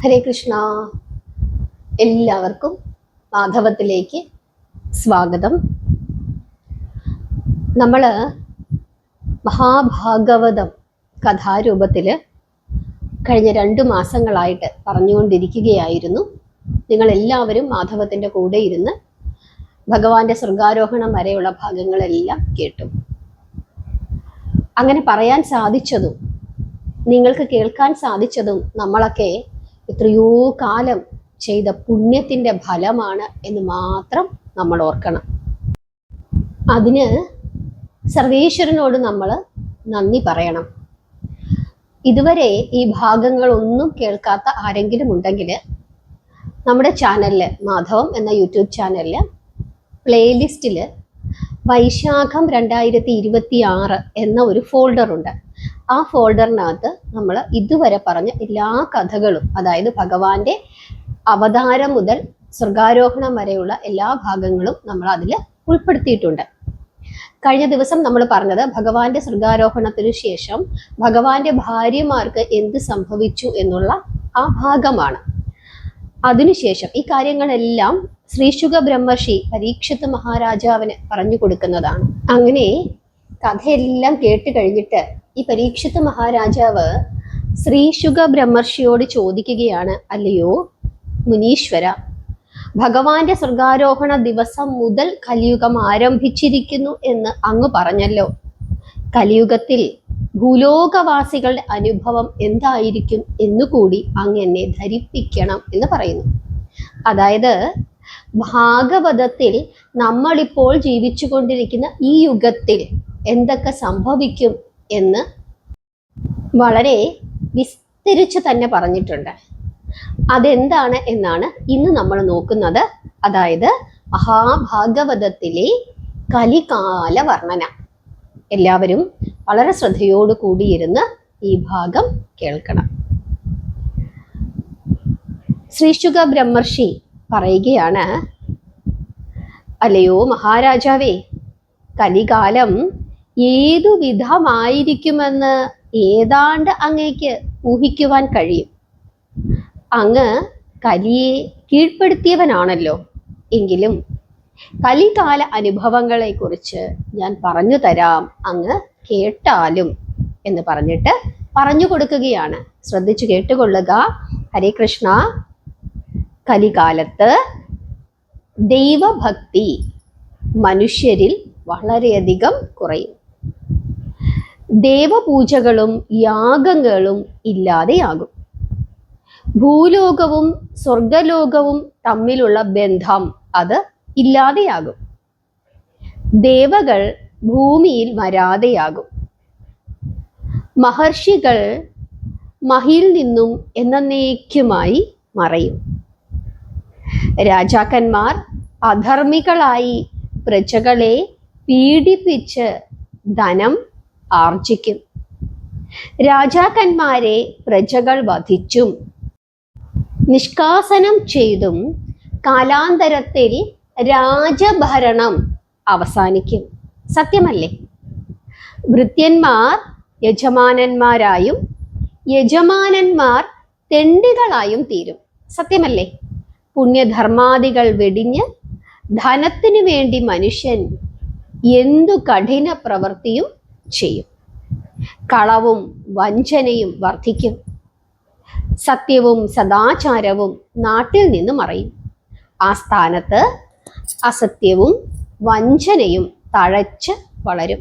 ഹരേ കൃഷ്ണ. എല്ലാവർക്കും മാധവത്തിലേക്ക് സ്വാഗതം. നമ്മൾ മഹാഭാഗവതം കഥാരൂപത്തിൽ കഴിഞ്ഞ 2 മാസങ്ങളായിട്ട് പറഞ്ഞുകൊണ്ടിരിക്കുകയായിരുന്നു. നിങ്ങളെല്ലാവരും മാധവത്തിൻ്റെ കൂടെ ഇരുന്ന് ഭഗവാന്റെ സ്വർഗാരോഹണം വരെയുള്ള ഭാഗങ്ങളെല്ലാം കേട്ടു. അങ്ങനെ പറയാൻ സാധിച്ചതും നിങ്ങൾക്ക് കേൾക്കാൻ സാധിച്ചതും നമ്മളൊക്കെ എത്രയോ കാലം ചെയ്ത പുണ്യത്തിൻ്റെ ഫലമാണ് എന്ന് മാത്രം നമ്മൾ ഓർക്കണം. അതിന് സർവേശ്വരനോട് നമ്മൾ നന്ദി പറയണം. ഇതുവരെ ഈ ഭാഗങ്ങളൊന്നും കേൾക്കാത്ത ആരെങ്കിലും ഉണ്ടെങ്കിൽ നമ്മുടെ ചാനലിൽ, മാധവം എന്ന യൂട്യൂബ് ചാനലിൽ പ്ലേലിസ്റ്റിൽ വൈശാഖം 2026 എന്ന ഒരു ഫോൾഡറുണ്ട്. ആ ഫോൾഡറിനകത്ത് നമ്മൾ ഇതുവരെ പറഞ്ഞ എല്ലാ കഥകളും, അതായത് ഭഗവാന്റെ അവതാരം മുതൽ സ്വർഗാരോഹണം വരെയുള്ള എല്ലാ ഭാഗങ്ങളും നമ്മൾ അതിൽ ഉൾപ്പെടുത്തിയിട്ടുണ്ട്. കഴിഞ്ഞ ദിവസം നമ്മൾ പറഞ്ഞത് ഭഗവാന്റെ സ്വർഗാരോഹണത്തിനു ശേഷം ഭഗവാന്റെ ഭാര്യമാർക്ക് എന്ത് സംഭവിച്ചു എന്നുള്ള ആ ഭാഗമാണ്. അതിനുശേഷം ഈ കാര്യങ്ങളെല്ലാം ശ്രീശുക ബ്രഹ്മർഷി പരീക്ഷിത് മഹാരാജാവിന് പറഞ്ഞു കൊടുക്കുന്നതാണ്. അങ്ങനെ കഥയെല്ലാം കേട്ട് കഴിഞ്ഞിട്ട് ഈ പരീക്ഷിത് മഹാരാജാവ് ശ്രീശുക ബ്രഹ്മർഷിയോട് ചോദിക്കുകയാണ്, അല്ലയോ മുനീശ്വര, ഭഗവാന്റെ സ്വർഗാരോഹണ ദിവസം മുതൽ കലിയുഗം ആരംഭിച്ചിരിക്കുന്നു എന്ന് അങ്ങ് പറഞ്ഞല്ലോ. കലിയുഗത്തിൽ ഭൂലോകവാസികളുടെ അനുഭവം എന്തായിരിക്കും എന്നുകൂടി അങ്ങ് എന്നെ ധരിപ്പിക്കണം എന്ന് പറയുന്നു. അതായത് ഭാഗവതത്തിൽ നമ്മളിപ്പോൾ ജീവിച്ചു കൊണ്ടിരിക്കുന്ന ഈ യുഗത്തിൽ എന്തൊക്കെ സംഭവിക്കും എന്ന് വളരെ വിസ്തരിച്ച് തന്നെ പറഞ്ഞിട്ടുണ്ട്. അതെന്താണ് എന്നാണ് ഇന്ന് നമ്മൾ നോക്കുന്നത്. അതായത് മഹാഭാഗവതത്തിലെ കലികാല വർണ്ണന. എല്ലാവരും വളരെ ശ്രദ്ധയോടു കൂടിയിരുന്ന് ഈ ഭാഗം കേൾക്കണം. ശ്രീശുക ബ്രഹ്മർഷി പറയുകയാണ്, അല്ലയോ മഹാരാജാവേ, കലികാലം ഏതു വിധമായിരിക്കുമെന്ന് ഏതാണ്ട് അങ്ങേക്ക് ഊഹിക്കുവാൻ കഴിയും. അങ്ങ് കലിയെ കീഴ്പ്പെടുത്തിയവനാണല്ലോ. എങ്കിലും കലികാല അനുഭവങ്ങളെ കുറിച്ച് ഞാൻ പറഞ്ഞു തരാം, അങ്ങ് കേട്ടാലും എന്ന് പറഞ്ഞിട്ട് പറഞ്ഞു കൊടുക്കുകയാണ്. ശ്രദ്ധിച്ചു കേട്ടുകൊള്ളുക. ഹരേ കൃഷ്ണ. കലികാലത്ത് ദൈവഭക്തി മനുഷ്യരിൽ വളരെയധികം കുറയും. ദേവപൂജകളും യാഗങ്ങളും ഇല്ലാതെയാകും. ഭൂലോകവും സ്വർഗലോകവും തമ്മിലുള്ള ബന്ധം അത് ഇല്ലാതെയാകും. ദേവകൾ ഭൂമിയിൽ വരാതെയാകും. മഹർഷികൾ മഹിയിൽ നിന്നും എന്നേക്കുമായി മറയും. രാജാക്കന്മാർ അധർമ്മികളായി പ്രജകളെ പീഡിപ്പിച്ച് ധനം ആർജിക്കും. രാജാക്കന്മാരെ പ്രജകൾ വധിച്ചും നിഷ്കാസനം ചെയ്തും കാലാന്തരത്തിൽ രാജഭരണം അവസാനിക്കും. സത്യമല്ലേ? ഭൃത്യന്മാർ യജമാനന്മാരായും യജമാനന്മാർ തെണ്ടികളായും തീരും. സത്യമല്ലേ? പുണ്യധർമാദികൾ വെടിഞ്ഞ് ധനത്തിനു വേണ്ടി മനുഷ്യൻ എന്തു കഠിന പ്രവൃത്തിയും ചെയ്യും. കളവും വഞ്ചനയും വർദ്ധിക്കും. സത്യവും സദാചാരവും നാട്ടിൽ നിന്ന് മറയും. ആ സ്ഥാനത്ത് അസത്യവും വഞ്ചനയും തഴച്ച് വളരും.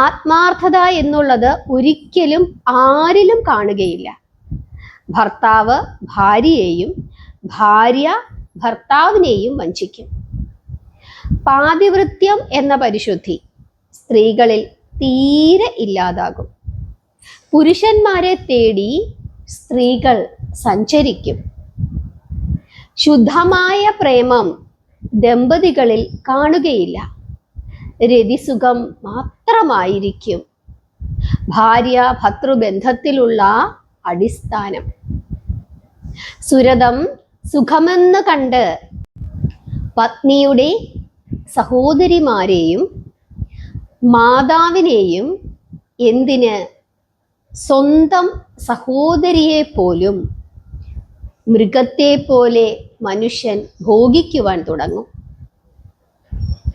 ആത്മാർത്ഥത എന്നുള്ളത് ഒരിക്കലും ആരിലും കാണുകയില്ല. ഭർത്താവ് ഭാര്യയെയും ഭാര്യ ഭർത്താവിനെയും വഞ്ചിക്കും. പാതിവൃത്യം എന്ന പരിശുദ്ധി സ്ത്രീകളിൽ തീരെ ഇല്ലാതാകും. പുരുഷന്മാരെ തേടി സ്ത്രീകൾ സഞ്ചരിക്കും. ശുദ്ധമായ പ്രേമം ദമ്പതികളിൽ കാണുകയില്ല. രതിസുഖം മാത്രമായിരിക്കും ഭാര്യ ഭർതൃബന്ധത്തിലുള്ള അടിസ്ഥാനം. സുരതം സുഖമെന്ന് കണ്ട് പത്നിയുടെ സഹോദരിമാരെയും മാതാവിനെയും, എന്തിന് സ്വന്തം സഹോദരിയെ പോലും മൃഗത്തെ പോലെ മനുഷ്യൻ ഭോഗിക്കുവാൻ തുടങ്ങും.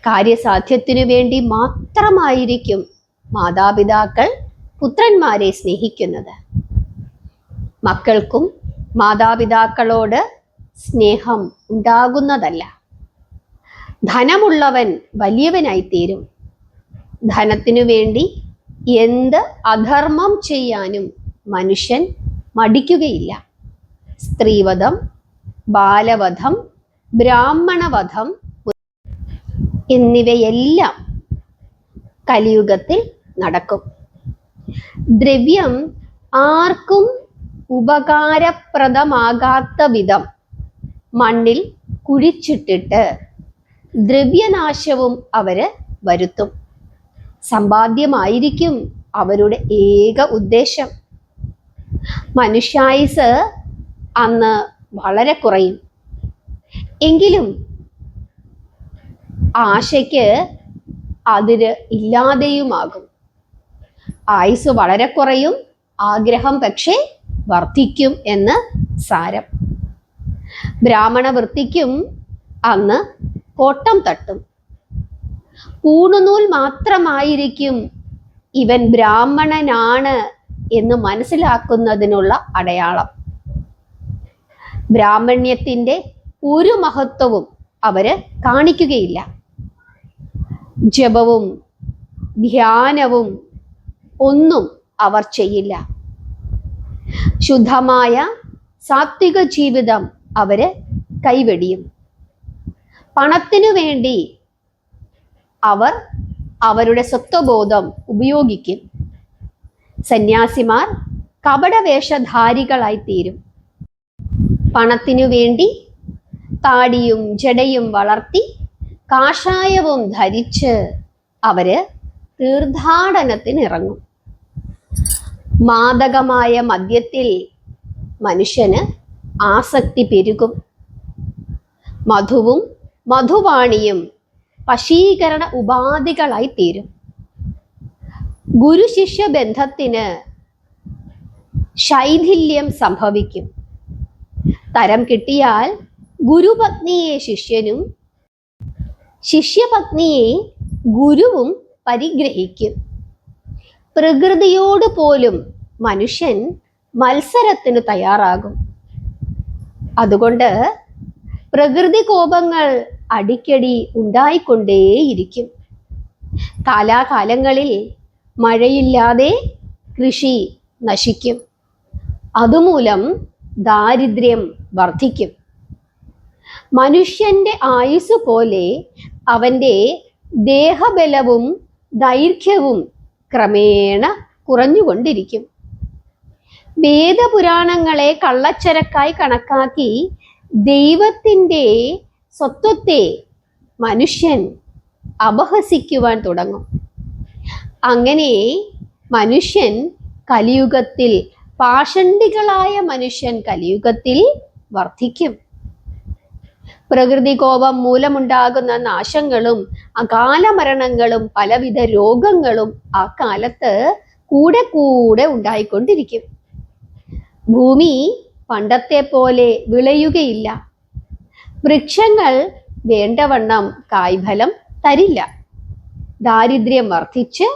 കാര്യസാധ്യത്തിനു വേണ്ടി മാത്രമായിരിക്കും മാതാപിതാക്കൾ പുത്രന്മാരെ സ്നേഹിക്കുന്നത്. മക്കൾക്കും മാതാപിതാക്കളോട് സ്നേഹം ഉണ്ടാകുന്നതല്ല. ധനമുള്ളവൻ വലിയവനായിത്തീരും. ധനത്തിനു വേണ്ടി എന്ത് അധർമ്മം ചെയ്യാനും മനുഷ്യൻ മടിക്കുകയില്ല. സ്ത്രീവധം, ബാലവധം, ബ്രാഹ്മണവധം എന്നിവയെല്ലാം കലിയുഗത്തിൽ നടക്കും. ദ്രവ്യം ആർക്കും ഉപകാരപ്രദമാകാത്ത വിധം മണ്ണിൽ കുഴിച്ചിട്ടിട്ട് ദ്രവ്യനാശവും അവര് വരുത്തും. സമ്പാദ്യമായിരിക്കും അവരുടെ ഏക ഉദ്ദേശം. മനുഷ്യായുസ് അന്ന് വളരെ കുറയും. എങ്കിലും ആശയ്ക്ക് അതിര് ഇല്ലാതെയുമാകും. ആയുസ് വളരെ കുറയും, ആഗ്രഹം പക്ഷേ വർദ്ധിക്കും എന്ന് സാരം. ബ്രാഹ്മണ വൃത്തിക്കും അന്ന് കോട്ടം തട്ടും. പൂണുനൂൽ മാത്രമായിരിക്കും ഇവൻ ബ്രാഹ്മണനാണ് എന്ന് മനസ്സിലാക്കുന്നതിനുള്ള അടയാളം. ബ്രാഹ്മണ്യത്തിൻ്റെ ഒരു മഹത്വവും അവര് കാണിക്കുകയില്ല. ജപവും ധ്യാനവും ഒന്നും അവർ ചെയ്യില്ല. ശുദ്ധമായ സാത്വിക ജീവിതം അവര് കൈവെടിയും. പണത്തിനു വേണ്ടി അവർ അവരുടെ സ്വത്വബോധം ഉപയോഗിക്കും. സന്യാസിമാർ കപടവേഷധാരികളായിത്തീരും. പണത്തിനു വേണ്ടി താടിയും ജടയും വളർത്തി കാഷായവും ധരിച്ച് അവര് തീർത്ഥാടനത്തിനിറങ്ങും. മാദകമായ മദ്യത്തിൽ മനുഷ്യന് ആസക്തി പെരുകും. മധുവും മധുവാണിയും വശീകരണ ഉപാധികളായി തീരും. ഗുരു ശിഷ്യ ബന്ധത്തിന് ശൈഥില്യം സംഭവിക്കും. തരം കിട്ടിയാൽ ഗുരുപത്നിയെ ശിഷ്യനും ശിഷ്യപത്നിയെ ഗുരുവും പരിഗ്രഹിക്കും. പ്രകൃതിയോട് പോലും മനുഷ്യൻ മത്സരത്തിന് തയ്യാറാകും. അതുകൊണ്ട് പ്രകൃതി കോപങ്ങൾ അടിക്കടി ഉണ്ടായിക്കൊണ്ടേയിരിക്കും. കാലാകാലങ്ങളിൽ മഴയില്ലാതെ കൃഷി നശിക്കും. അതുമൂലം ദാരിദ്ര്യം വർദ്ധിക്കും. മനുഷ്യന്റെ ആയുസ് പോലെ അവൻ്റെ ദേഹബലവും ദൈർഘ്യവും ക്രമേണ കുറഞ്ഞുകൊണ്ടിരിക്കും. വേദപുരാണങ്ങളെ കള്ളച്ചരക്കായി കണക്കാക്കി ദൈവത്തിൻ്റെ സ്വത്വത്തെ മനുഷ്യൻ അപഹസിക്കുവാൻ തുടങ്ങും. അങ്ങനെ മനുഷ്യൻ കലിയുഗത്തിൽ, പാഷണ്ഡികളായ മനുഷ്യൻ കലിയുഗത്തിൽ വർദ്ധിക്കും. പ്രകൃതി കോപം മൂലമുണ്ടാകുന്ന നാശങ്ങളും അകാല മരണങ്ങളും പലവിധ രോഗങ്ങളും ആ കാലത്ത് കൂടെ കൂടെ ഉണ്ടായിക്കൊണ്ടിരിക്കും. ഭൂമി പണ്ടത്തെ പോലെ വിളയുകയില്ല. വൃക്ഷങ്ങൾ വേണ്ടവണ്ണം കായ്ഫലം തരില്ല. ദാരിദ്ര്യം വർദ്ധിച്ച്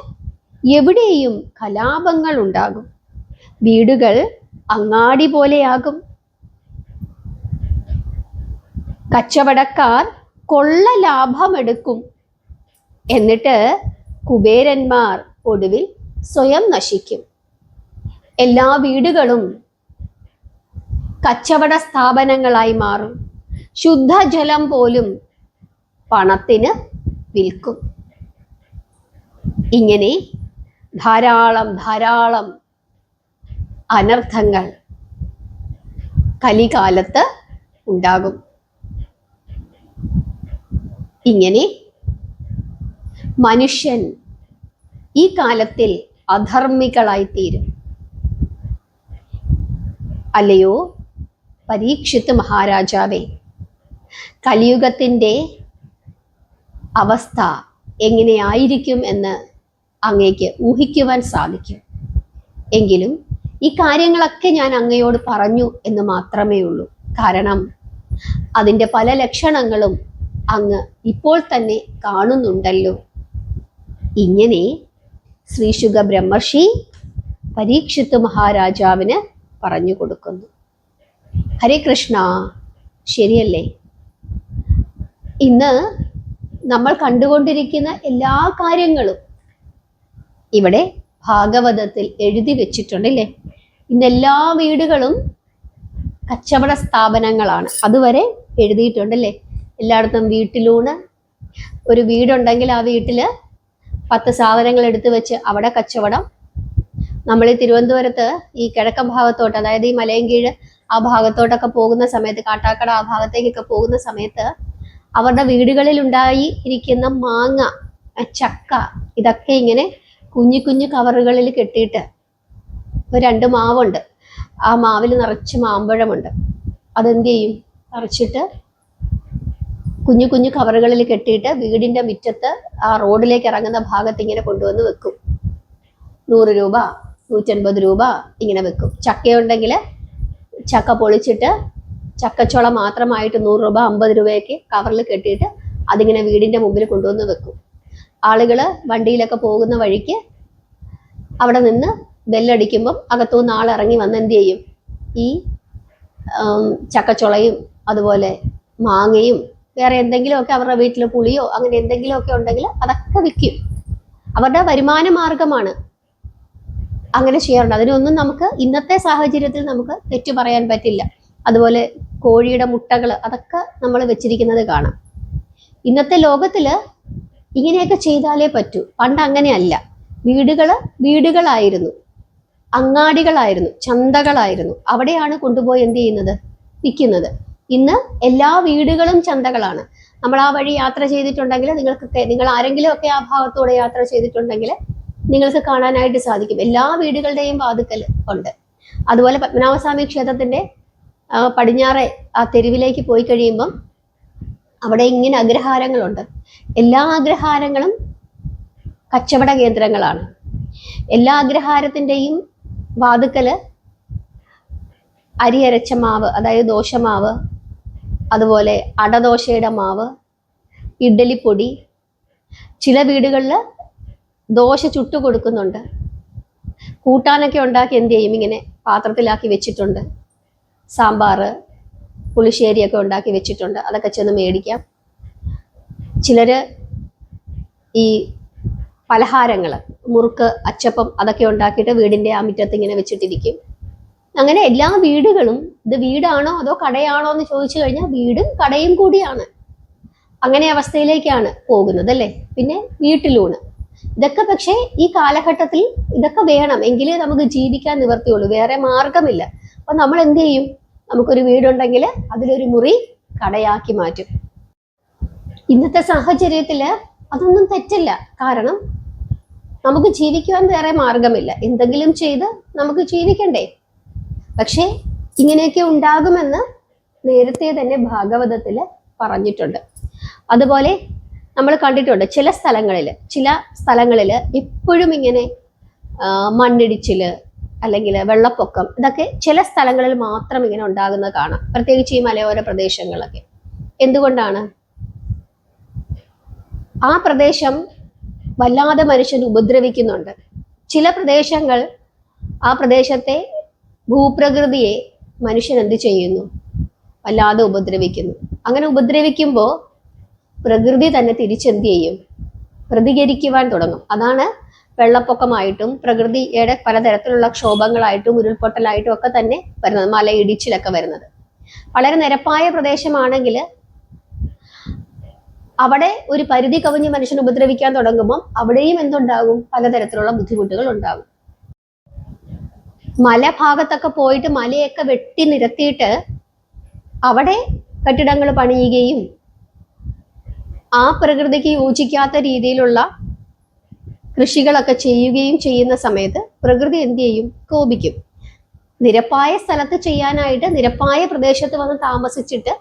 എവിടെയും കലാപങ്ങൾ ഉണ്ടാകും. വീടുകൾ അങ്ങാടി പോലെയാകും. കച്ചവടക്കാർ കൊള്ള ലാഭമെടുക്കും. എന്നിട്ട് കുബേരന്മാർ ഒടുവിൽ സ്വയം നശിക്കും. എല്ലാ വീടുകളും കച്ചവട സ്ഥാപനങ്ങളായി മാറും. ശുദ്ധജലം പോലും പണത്തിന് വിൽക്കും. ഇങ്ങനെ ധാരാളം ധാരാളം അനർത്ഥങ്ങൾ കലികാലത്ത് ഉണ്ടാകും. ഇങ്ങനെ മനുഷ്യൻ ഈ കാലത്തിൽ അധർമ്മികളായിത്തീരും. അല്ലയോ പരീക്ഷിത്ത് മഹാരാജാവേ, കലിയുഗത്തിൻ്റെ അവസ്ഥ എങ്ങനെയായിരിക്കും എന്ന് അങ്ങേക്ക് ഊഹിക്കുവാൻ സാധിക്കും. എങ്കിലും ഈ കാര്യങ്ങളൊക്കെ ഞാൻ അങ്ങയോട് പറഞ്ഞു എന്ന് മാത്രമേ ഉള്ളൂ. കാരണം അതിൻ്റെ പല ലക്ഷണങ്ങളും അങ്ങ് ഇപ്പോൾ തന്നെ കാണുന്നുണ്ടല്ലോ. ഇങ്ങനെ ശ്രീശുക ബ്രഹ്മർഷി പരീക്ഷിത്ത് മഹാരാജാവിന് പറഞ്ഞു കൊടുക്കുന്നു. ഹരേ കൃഷ്ണ. ശരിയല്ലേ? ഇന്ന് നമ്മൾ കണ്ടുകൊണ്ടിരിക്കുന്ന എല്ലാ കാര്യങ്ങളും ഇവിടെ ഭാഗവതത്തിൽ എഴുതി വെച്ചിട്ടുണ്ടല്ലേ. ഇന്ന് എല്ലാ വീടുകളും കച്ചവട സ്ഥാപനങ്ങളാണ്. അതുവരെ എഴുതിയിട്ടുണ്ടല്ലേ. എല്ലായിടത്തും വീട്ടിലൂണ്. ഒരു വീടുണ്ടെങ്കിൽ ആ വീട്ടിൽ 10 സാധനങ്ങൾ എടുത്തു വെച്ച് അവിടെ കച്ചവടം. നമ്മൾ ഈ തിരുവനന്തപുരത്ത് ഈ കിഴക്കൻ ഭാഗത്തോട്ട്, അതായത് ഈ മലയൻകീഴ് ആ ഭാഗത്തോട്ടൊക്കെ പോകുന്ന സമയത്ത്, കാട്ടാക്കട ആ ഭാഗത്തേക്കൊക്കെ പോകുന്ന സമയത്ത് അവരുടെ വീടുകളിൽ ഉണ്ടായി ഇരിക്കുന്ന മാങ്ങ, ചക്ക, ഇതൊക്കെ ഇങ്ങനെ കുഞ്ഞു കുഞ്ഞു കവറുകളിൽ കെട്ടിയിട്ട്, 2 മാവുണ്ട്, ആ മാവിൽ നിറച്ച് മാമ്പഴമുണ്ട്. അതെന്ത് ചെയ്യും? നിറച്ചിട്ട് കുഞ്ഞു കുഞ്ഞു കവറുകളിൽ കെട്ടിയിട്ട് വീടിൻ്റെ മുറ്റത്ത് ആ റോഡിലേക്ക് ഇറങ്ങുന്ന ഭാഗത്ത് ഇങ്ങനെ കൊണ്ടുവന്ന് വെക്കും. 100 രൂപ, 150 രൂപ ഇങ്ങനെ വെക്കും. ചക്കയുണ്ടെങ്കിൽ ചക്ക പൊളിച്ചിട്ട് ചക്കച്ചോള മാത്രമായിട്ട് 100 രൂപ, 50 രൂപയ്ക്ക് കവറിൽ കെട്ടിയിട്ട് അതിങ്ങനെ വീടിൻ്റെ മുമ്പിൽ കൊണ്ടുവന്ന് വെക്കും. ആളുകൾ വണ്ടിയിലൊക്കെ പോകുന്ന വഴിക്ക് അവിടെ നിന്ന് ബെല്ലടിക്കുമ്പം അകത്തുനിന്ന് ആളിറങ്ങി വന്ന് എന്ത് ചെയ്യും? ഈ ചക്കച്ചുളയും അതുപോലെ മാങ്ങയും വേറെ എന്തെങ്കിലുമൊക്കെ അവരുടെ വീട്ടിൽ പുളിയോ അങ്ങനെ എന്തെങ്കിലുമൊക്കെ ഉണ്ടെങ്കിൽ അതൊക്കെ വിൽക്കും. അവരുടെ വരുമാന മാർഗമാണ്. അങ്ങനെ ചെയ്യാറുണ്ട്. അതിനൊന്നും നമുക്ക് ഇന്നത്തെ സാഹചര്യത്തിൽ നമുക്ക് തെറ്റു പറയാൻ പറ്റില്ല. അതുപോലെ കോഴിയുടെ മുട്ടകൾ അതൊക്കെ നമ്മൾ വെച്ചിരിക്കുന്നത് കാണാം. ഇന്നത്തെ ലോകത്തിൽ ഇങ്ങനെയൊക്കെ ചെയ്താലേ പറ്റൂ. പണ്ട് അങ്ങനെയല്ല. വീടുകളായിരുന്നു, അങ്ങാടികളായിരുന്നു, ചന്തകളായിരുന്നു. അവിടെയാണ് കൊണ്ടുപോയി എന്ത് ചെയ്യുന്നത്? വിൽക്കുന്നത്. ഇന്ന് എല്ലാ വീടുകളും ചന്തകളാണ്. നമ്മൾ ആ വഴി യാത്ര ചെയ്തിട്ടുണ്ടെങ്കിൽ നിങ്ങൾ ആരെങ്കിലും ഒക്കെ ആ ഭാഗത്തൂടെ യാത്ര ചെയ്തിട്ടുണ്ടെങ്കിൽ നിങ്ങൾക്ക് കാണാനായിട്ട് സാധിക്കും. എല്ലാ വീടുകളുടെയും വാതുക്കൽ ഉണ്ട്. അതുപോലെ പത്മനാഭസ്വാമി ക്ഷേത്രത്തിന്റെ പടിഞ്ഞാറെ ആ തെരുവിലേക്ക് പോയി കഴിയുമ്പം അവിടെ ഇങ്ങനെ അഗ്രഹാരങ്ങളുണ്ട്. എല്ലാ അഗ്രഹാരങ്ങളും കച്ചവട കേന്ദ്രങ്ങളാണ്. എല്ലാ അഗ്രഹാരത്തിൻ്റെയും വാതുക്കല് അരി അരച്ച മാവ്, അതായത് ദോശമാവ്, അതുപോലെ അടദോശയുടെ മാവ്, ഇഡ്ഡലിപ്പൊടി, ചില വീടുകളിൽ ദോശ ചുട്ടു കൊടുക്കുന്നുണ്ട്. കൂട്ടാനൊക്കെ ഉണ്ടാക്കി എന്ത് ചെയ്യും? ഇങ്ങനെ പാത്രത്തിലാക്കി വെച്ചിട്ടുണ്ട്. സാമ്പാർ, പുളിശ്ശേരിയൊക്കെ ഉണ്ടാക്കി വെച്ചിട്ടുണ്ട്. അതൊക്കെ ചെന്ന് മേടിക്കാം. ചിലർ ഈ പലഹാരങ്ങൾ, മുറുക്ക്, അച്ചപ്പം അതൊക്കെ ഉണ്ടാക്കിയിട്ട് വീടിൻ്റെ ആ മുറ്റത്ത് ഇങ്ങനെ വെച്ചിട്ടിരിക്കും. അങ്ങനെ എല്ലാ വീടുകളും ഇത് വീടാണോ അതോ കടയാണോ എന്ന് ചോദിച്ചു കഴിഞ്ഞാൽ വീടും കടയും കൂടിയാണ്. അങ്ങനെ അവസ്ഥയിലേക്കാണ് പോകുന്നത് അല്ലേ. പിന്നെ വീട്ടിലൂണ്, ഇതൊക്കെ പക്ഷേ ഈ കാലഘട്ടത്തിൽ ഇതൊക്കെ വേണം, എങ്കിലേ നമുക്ക് ജീവിക്കാൻ നിവർത്തിയുള്ളൂ. വേറെ മാർഗമില്ല. അപ്പൊ നമ്മൾ എന്ത് ചെയ്യും? നമുക്കൊരു വീടുണ്ടെങ്കിൽ അതിലൊരു മുറി കടയാക്കി മാറ്റും. ഇന്നത്തെ സാഹചര്യത്തിൽ അതൊന്നും തെറ്റല്ല. കാരണം നമുക്ക് ജീവിക്കുവാൻ വേറെ മാർഗമില്ല. എന്തെങ്കിലും ചെയ്ത് നമുക്ക് ജീവിക്കണ്ടേ. പക്ഷേ ഇങ്ങനെയൊക്കെ ഉണ്ടാകുമെന്ന് നേരത്തെ തന്നെ ഭാഗവതത്തിൽ പറഞ്ഞിട്ടുണ്ട്. അതുപോലെ നമ്മൾ കണ്ടിട്ടുണ്ട് ചില സ്ഥലങ്ങളിൽ എപ്പോഴും ഇങ്ങനെ മണ്ണിടിച്ചില് അല്ലെങ്കിൽ വെള്ളപ്പൊക്കം, ഇതൊക്കെ ചില സ്ഥലങ്ങളിൽ മാത്രം ഇങ്ങനെ ഉണ്ടാകുന്നത് കാണാം. പ്രത്യേകിച്ച് ഈ മലയോര പ്രദേശങ്ങളൊക്കെ. എന്തുകൊണ്ടാണ്? ആ പ്രദേശം വല്ലാതെ മനുഷ്യൻ ഉപദ്രവിക്കുന്നുണ്ട്. ചില പ്രദേശങ്ങൾ, ആ പ്രദേശത്തെ ഭൂപ്രകൃതിയെ മനുഷ്യൻ എന്ത് ചെയ്യുന്നു? വല്ലാതെ ഉപദ്രവിക്കുന്നു. അങ്ങനെ ഉപദ്രവിക്കുമ്പോൾ പ്രകൃതി തന്നെ തിരിച്ചെന്ത് ചെയ്യും? പ്രതികരിക്കുവാൻ തുടങ്ങും. അതാണ് വെള്ളപ്പൊക്കമായിട്ടും പ്രകൃതിയുടെ പലതരത്തിലുള്ള ക്ഷോഭങ്ങളായിട്ടും ഉരുൾപൊട്ടലായിട്ടും ഒക്കെ തന്നെ വരുന്നത്, മലയിടിച്ചിലൊക്കെ വരുന്നത്. വളരെ നിരപ്പായ പ്രദേശമാണെങ്കിൽ അവിടെ ഒരു പരിധി കവിഞ്ഞ് മനുഷ്യൻ ഉപദ്രവിക്കാൻ തുടങ്ങുമ്പോൾ അവിടെയും എന്തുണ്ടാകും? പലതരത്തിലുള്ള ബുദ്ധിമുട്ടുകൾ ഉണ്ടാകും. മലഭാഗത്തൊക്കെ പോയിട്ട് മലയൊക്കെ വെട്ടി നിരത്തിയിട്ട് അവിടെ കെട്ടിടങ്ങൾ പണിയുകയും ആ പ്രകൃതിക്ക് യോജിക്കാത്ത രീതിയിലുള്ള കൃഷികളൊക്കെ ചെയ്യുകയും ചെയ്യുന്ന സമയത്ത് പ്രകൃതി എന്ത് ചെയ്യും? കോപിക്കും. നിരപ്പായ സ്ഥലത്ത് ചെയ്യാനായിട്ട് നിരപ്പായ പ്രദേശത്ത് വന്ന് താമസിച്ചിട്ട്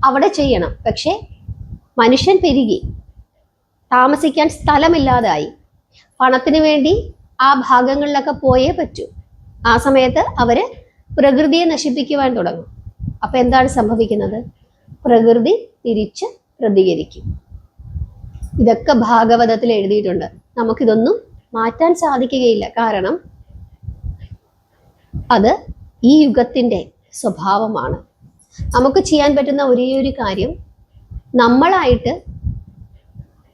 അവിടെ ചെയ്യണം. പക്ഷെ മനുഷ്യൻ പെരുകി, താമസിക്കാൻ സ്ഥലമില്ലാതായി, പണത്തിന് വേണ്ടി ആ ഭാഗങ്ങളിലൊക്കെ പോയേ പറ്റൂ. ആ സമയത്ത് അവര് പ്രകൃതിയെ നശിപ്പിക്കുവാൻ തുടങ്ങും. അപ്പൊ എന്താണ് സംഭവിക്കുന്നത്? പ്രകൃതി തിരിച്ച് പ്രതികരിക്കും. ഇതൊക്കെ ഭാഗവതത്തിൽ എഴുതിയിട്ടുണ്ട്. നമുക്കിതൊന്നും മാറ്റാൻ സാധിക്കുകയില്ല. കാരണം അത് ഈ യുഗത്തിന്റെ സ്വഭാവമാണ്. നമുക്ക് ചെയ്യാൻ പറ്റുന്ന ഒരേ ഒരു കാര്യം, നമ്മളായിട്ട്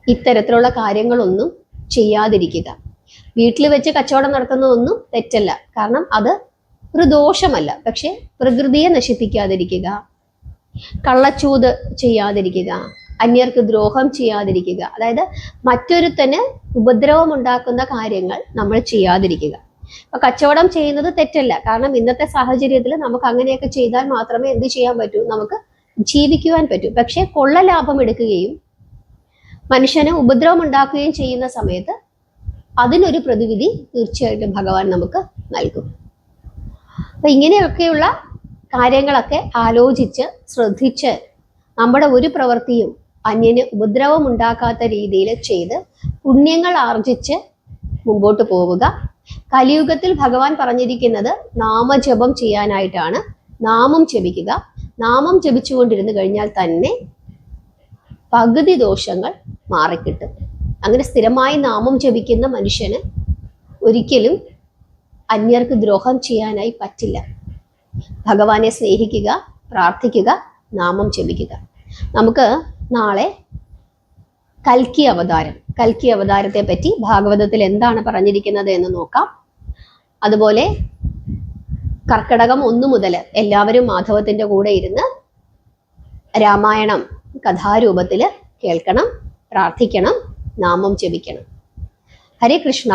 ഇത്തരത്തിലുള്ള കാര്യങ്ങളൊന്നും ചെയ്യാതിരിക്കുക. വീട്ടിൽ വെച്ച് കച്ചവടം നടത്തുന്നതൊന്നും തെറ്റല്ല, കാരണം അത് ഒരു ദോഷമല്ല. പക്ഷെ പ്രകൃതിയെ നശിപ്പിക്കാതിരിക്കുക, കള്ളച്ചൂത് ചെയ്യാതിരിക്കുക, അന്യർക്ക് ദ്രോഹം ചെയ്യാതിരിക്കുക, അതായത് മറ്റൊരുത്തന് ഉപദ്രവം ഉണ്ടാക്കുന്ന കാര്യങ്ങൾ നമ്മൾ ചെയ്യാതിരിക്കുക. അപ്പൊ കച്ചവടം ചെയ്യുന്നത് തെറ്റല്ല, കാരണം ഇന്നത്തെ സാഹചര്യത്തിൽ നമുക്ക് അങ്ങനെയൊക്കെ ചെയ്താൽ മാത്രമേ എന്ത് ചെയ്യാൻ പറ്റൂ, നമുക്ക് ജീവിക്കുവാൻ പറ്റൂ. പക്ഷെ കൊള്ള ലാഭം എടുക്കുകയും മനുഷ്യന് ഉപദ്രവം ഉണ്ടാക്കുകയും ചെയ്യുന്ന സമയത്ത് അതിനൊരു പ്രതിവിധി തീർച്ചയായിട്ടും ഭഗവാൻ നമുക്ക് നൽകും. അപ്പൊ ഇങ്ങനെയൊക്കെയുള്ള കാര്യങ്ങളൊക്കെ ആലോചിച്ച് ശ്രദ്ധിച്ച് നമ്മുടെ ഒരു പ്രവൃത്തിയും അന്യന് ഉപദ്രവം ഉണ്ടാക്കാത്ത രീതിയിൽ ചെയ്ത് പുണ്യങ്ങൾ ആർജിച്ച് മുമ്പോട്ട് പോവുക. കലിയുഗത്തിൽ ഭഗവാൻ പറഞ്ഞിരിക്കുന്നത് നാമജപം ചെയ്യാനായിട്ടാണ്. നാമം ജപിക്കുക. നാമം ജപിച്ചുകൊണ്ടിരുന്നു കഴിഞ്ഞാൽ തന്നെ പകുതി ദോഷങ്ങൾ മാറിക്കിട്ടും. അങ്ങനെ സ്ഥിരമായി നാമം ജപിക്കുന്ന മനുഷ്യന് ഒരിക്കലും അന്യർക്ക് ദ്രോഹം ചെയ്യാനായി പറ്റില്ല. ഭഗവാനെ സ്നേഹിക്കുക, പ്രാർത്ഥിക്കുക, നാമം ജപിക്കുക. നമുക്ക് നാളെ കൽക്കി അവതാരത്തെ പറ്റി ഭാഗവതത്തിൽ എന്താണ് പറഞ്ഞിരിക്കുന്നത് എന്ന് നോക്കാം. അതുപോലെ കർക്കടകം 1 മുതൽ എല്ലാവരും മാധവത്തിന്റെ കൂടെ ഇരുന്ന് രാമായണം കഥാരൂപത്തിൽ കേൾക്കണം, പ്രാർത്ഥിക്കണം, നാമം ജപിക്കണം. ഹരേ കൃഷ്ണ.